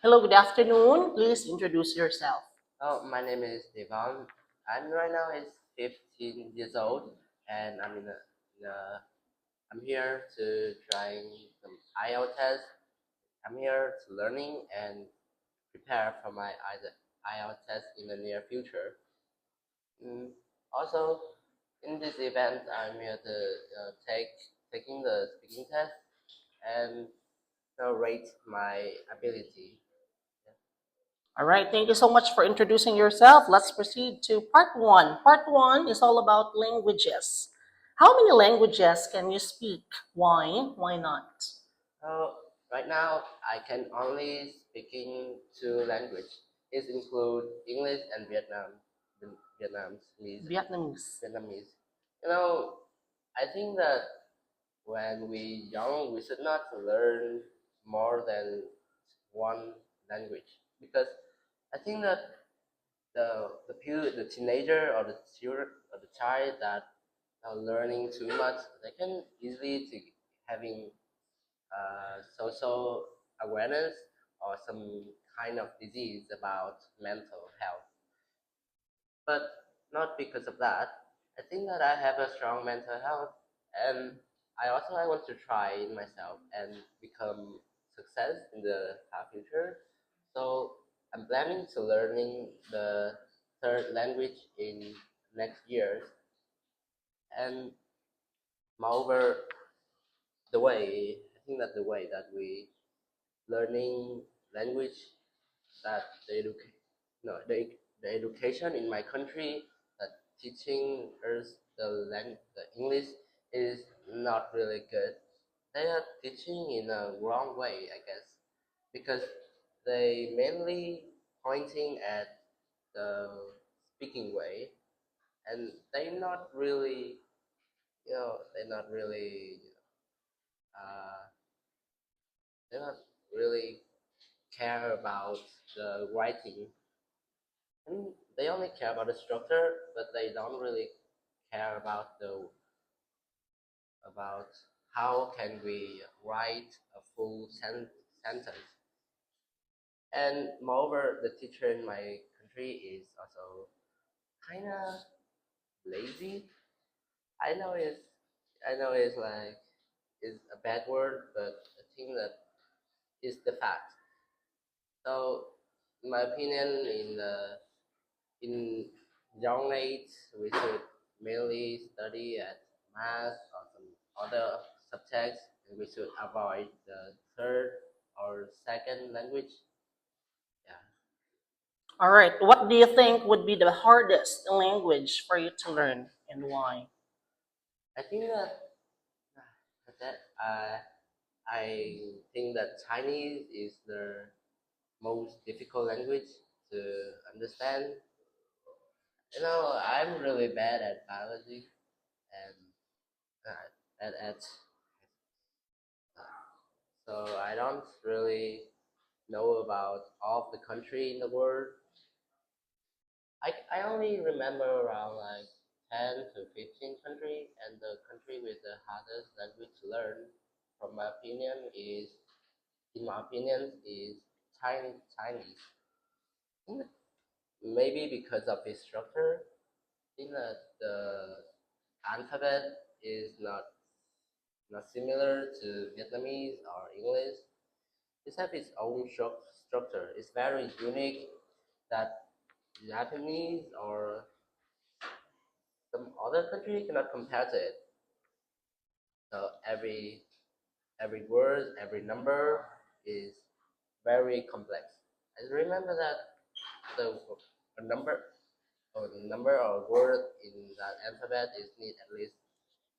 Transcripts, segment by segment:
Hello, good afternoon. Please introduce yourself. My name is Dyval. I'm right now is 15 years old, and I'm here to trying some IELTS test. I'm here to learning and prepare for my IELTS test in the near future. Mm, Also, in this event, I'm here to taking the speaking test and rate my ability. All right, thank you so much for introducing yourself. Let's proceed to part one. Part one is all about languages. How many languages can you speak? Why? Why not? Right now, I can only speaking two language. It include English and Vietnamese. Vietnamese. You know, I think that when we young, we should not learn more than one language because I think that the teenager or the student or the child that are learning too much, they can easily to having social awareness or some kind of disease about mental health. But not because of that. I think that I have a strong mental health, and I want to try it myself and become success in the future. So I'm planning to learning the third language in next year, and moreover, I think that the way that we learning language that the education in my country that teaching us the English is not really good. They are teaching in a wrong way, I guess, because they mainly pointing at the speaking way, and they're not really uh, they not really care about the writing. And they only care about the structure, but they don't really care about the about how can we write a full sentence. And moreover, the teacher in my country is also kind of lazy. I know it's I know it's like it's a bad word, but I think that is the fact. So, in my opinion, in young age, we should mainly study at math or some other subjects, and we should avoid the third or second language. Yeah, All right, what do you think would be the hardest language for you to learn and why? I think that I think that Chinese is the most difficult language to understand. I'm really bad at biology and at so I don't really know about all of the country in the world. I only remember around like 10 to 15 country, and the country with the hardest language to learn, in my opinion, is Chinese. Maybe because of its structure, in that the alphabet is not similar to Vietnamese or English. It has its own structure. It's very unique that Japanese or some other country cannot compare to it. So every word, every number is very complex. I remember that the a number the number of word in that alphabet is need at least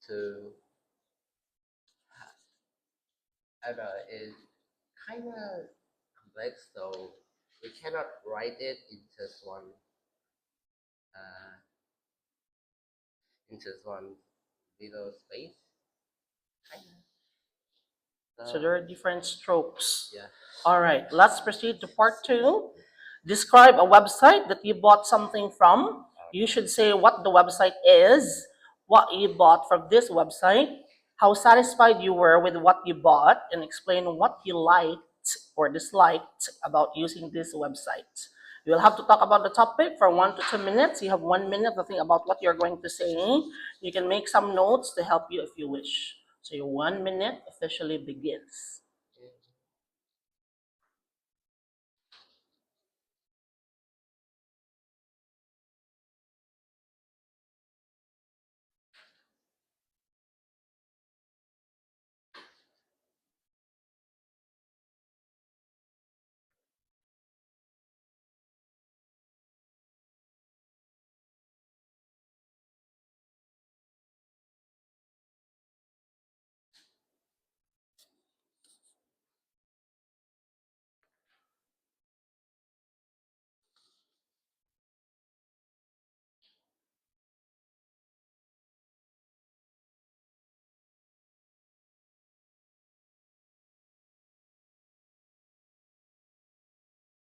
to I don't know is kind of complex, so we cannot write it uh, in just one little space. Kind of. So there are different strokes. Yeah. All right, let's proceed to part two. Describe a website that you bought something from. You should say what the website is, what you bought from this website, how satisfied you were with what you bought, and explain what you liked or disliked about using this website. You will have to talk about the topic for 1 to 2 minutes. You have 1 minute to think about what you're going to say. You can make some notes to help you if you wish. So your 1 minute officially begins.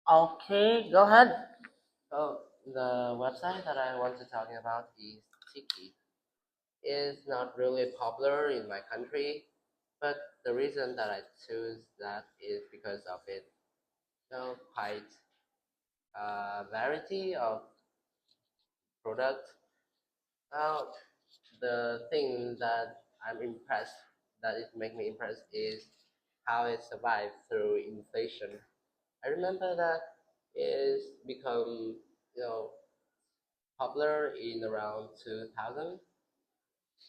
Okay, go ahead. So the website that I want to talk about is Tiki. It's not really popular in my country, but the reason that I choose that is because of its quite variety of products. Now, the thing that I'm impressed, that it make me impressed, is how it survived through inflation. I remember that it's become you know popular in around 2000,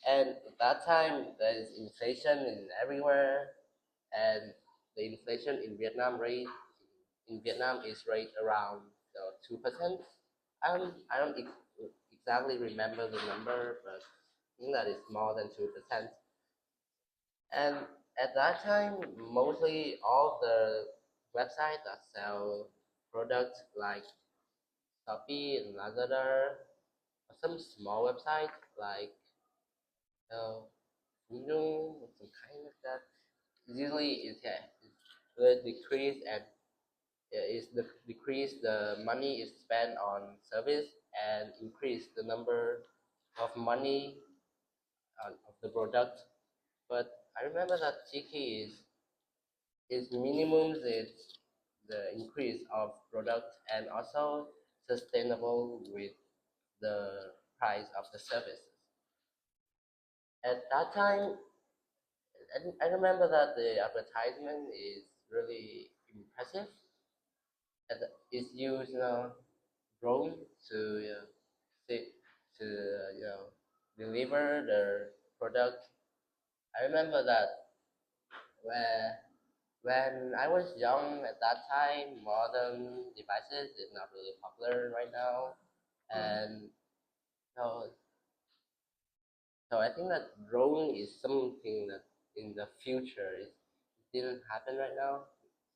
and at that time there is inflation in everywhere, and the inflation in Vietnam is rate around 2%. I don't exactly remember the number, but I think that is more than 2%. And at that time, mostly all the websites that sell products like Shopee and Lazada, or some small websites like uh, Fujung, some kind of that. Usually, it will decrease and is the decrease the money is spent on service and increase the number of money of the product. But I remember that Tiki is minimum is the increase of product and also sustainable with the price of the services. At that time, I remember that the advertisement is really impressive. And it's used drone to sit to deliver the product. I remember that where when I was young at that time, modern devices is not really popular right now, and so I think that drone is something that in the future it didn't happen right now.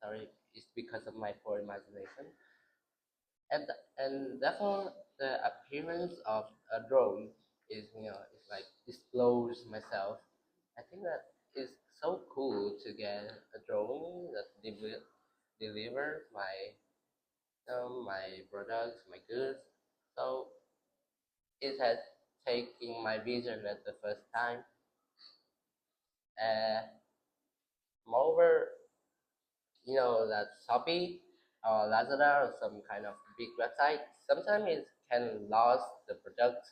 Sorry, it's because of my poor imagination. And therefore the appearance of a drone is it's like disclose myself. I think that it's so cool to get a drone that delivers my products, my goods. So it has taken my vision at the first time. Moreover, that Shopee or Lazada or some kind of big website, sometimes it can lose the product,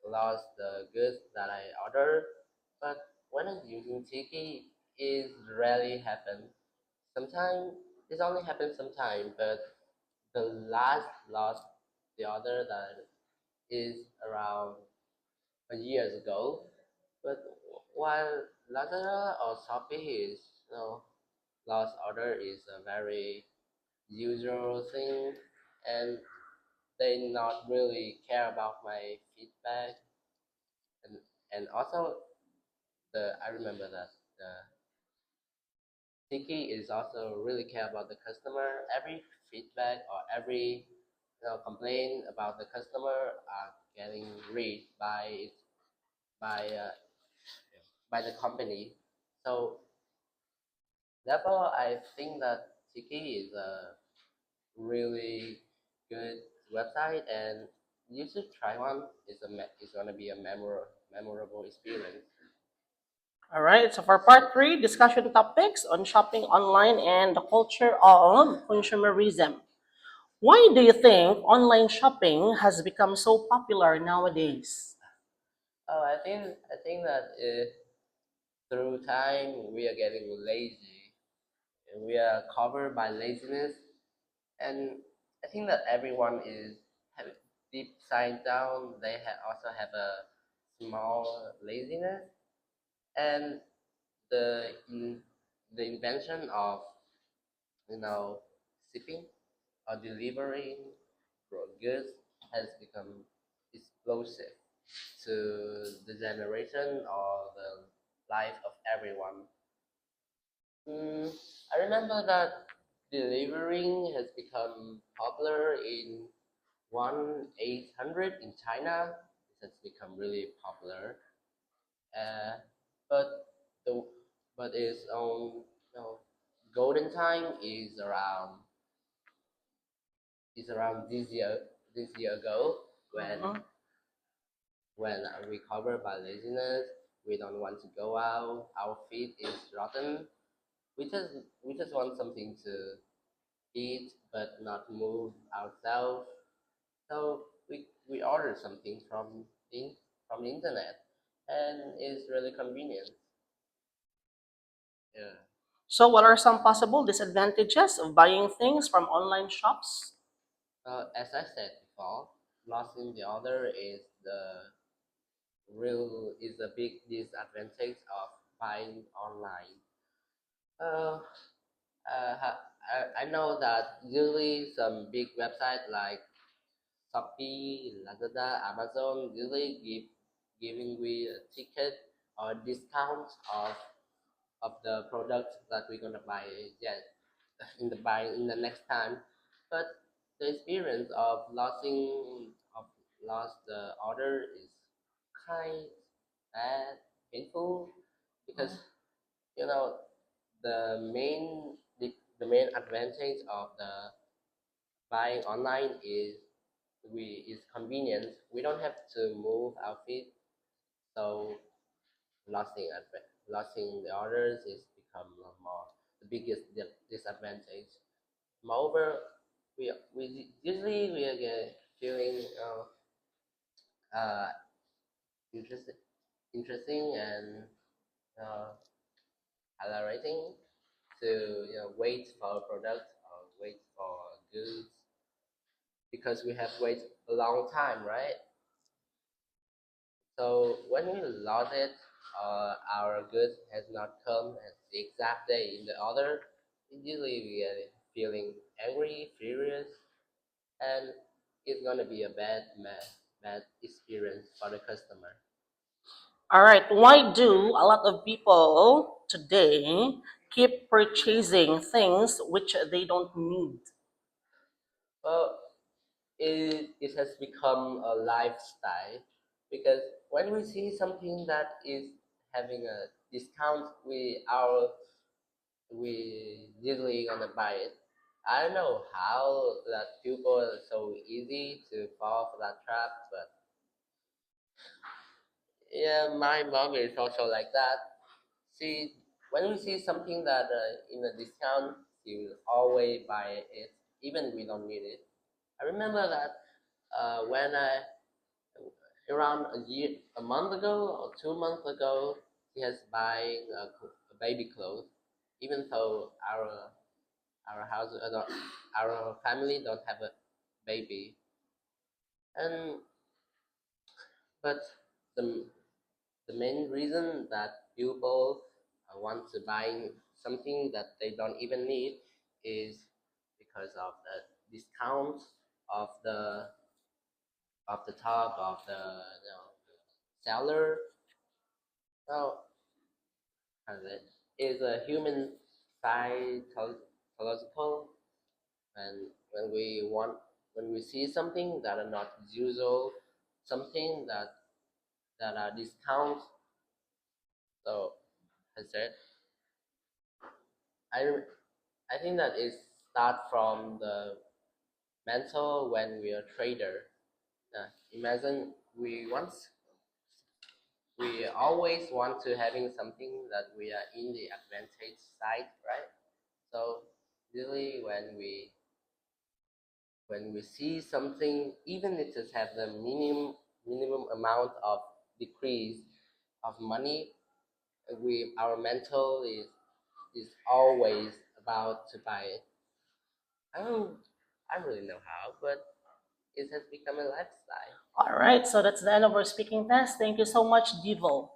lose the goods that I order. But when I'm using Tiki, it rarely happen. Sometimes it only happens sometime, but the last lost the order that is around a years ago. But while Lazada or Shopee is lost order is a very usual thing, and they not really care about my feedback, and also I remember that the Tiki is also really care about the customer. Every feedback or every complaint about the customer are getting read by by the company. So therefore, I think that Tiki is a really good website, and you should try one. It's gonna be a memorable experience. All right, so for part three, discussion topics on shopping online and the culture of consumerism. Why do you think online shopping has become so popular nowadays? Oh, I think that through time we are getting lazy, and we are covered by laziness, and I think that everyone is have deep side down. They also have a small laziness, and the in, the invention of shipping or delivering goods has become explosive to the generation or the life of everyone. Mm, I remember that delivering has become popular in 1-800 in China. It has become really popular, uh, but the but its own golden time is around this year ago when Mhm. when we covered by laziness. We don't want to go out. Our feet is rotten. We just want something to eat, but not move ourselves. So we order something from the internet, and it's really convenient. Yeah. So, what are some possible disadvantages of buying things from online shops? As I said before, lost in the order is a big disadvantage of buying online. Uh, I know that usually some big websites like Shopee, Lazada, Amazon usually giving we a ticket or discount of the products that we're gonna buy, yes, in the next time. But the experience of lost the order is kind bad, painful, because you know the main advantage of the buying online is convenience. We don't have to move our feet, so losing the orders is become more the biggest disadvantage. Moreover, we usually we are feeling uh, interested, interesting and uh, exhilarating to wait for a product or wait for goods because we have wait a long time, right? So when we lost it, our goods has not come at the exact day in the order. Usually we are feeling angry, furious, and it's gonna be a bad experience for the customer. All right, why do a lot of people today keep purchasing things which they don't need? Well, it has become a lifestyle because when we see something that is having a discount, we usually gonna buy it. I don't know how that people are so easy to fall for that trap, but yeah, my mom is also like that. She when we see something that in a discount, she will always buy it, even we don't need it. I remember that when I around a month ago or 2 months ago, she has buying a baby clothes, even though our house, our family don't have a baby, and but the the main reason that people want to buy something that they don't even need is because of the discount of the top of the seller. So as it is a human psychological, and when we see something that are not usual, something that are discounts. So I said, I I think that it start from the mental when we are trader. Imagine we always want to having something that we are in the advantage side, right? So usually when we see something, even if it has the minimum amount of decrease of money, we our mental is always about to buy it. I don't really know how, but it has become a lifestyle. All right, so that's the end of our speaking test. Thank you so much, Dyval.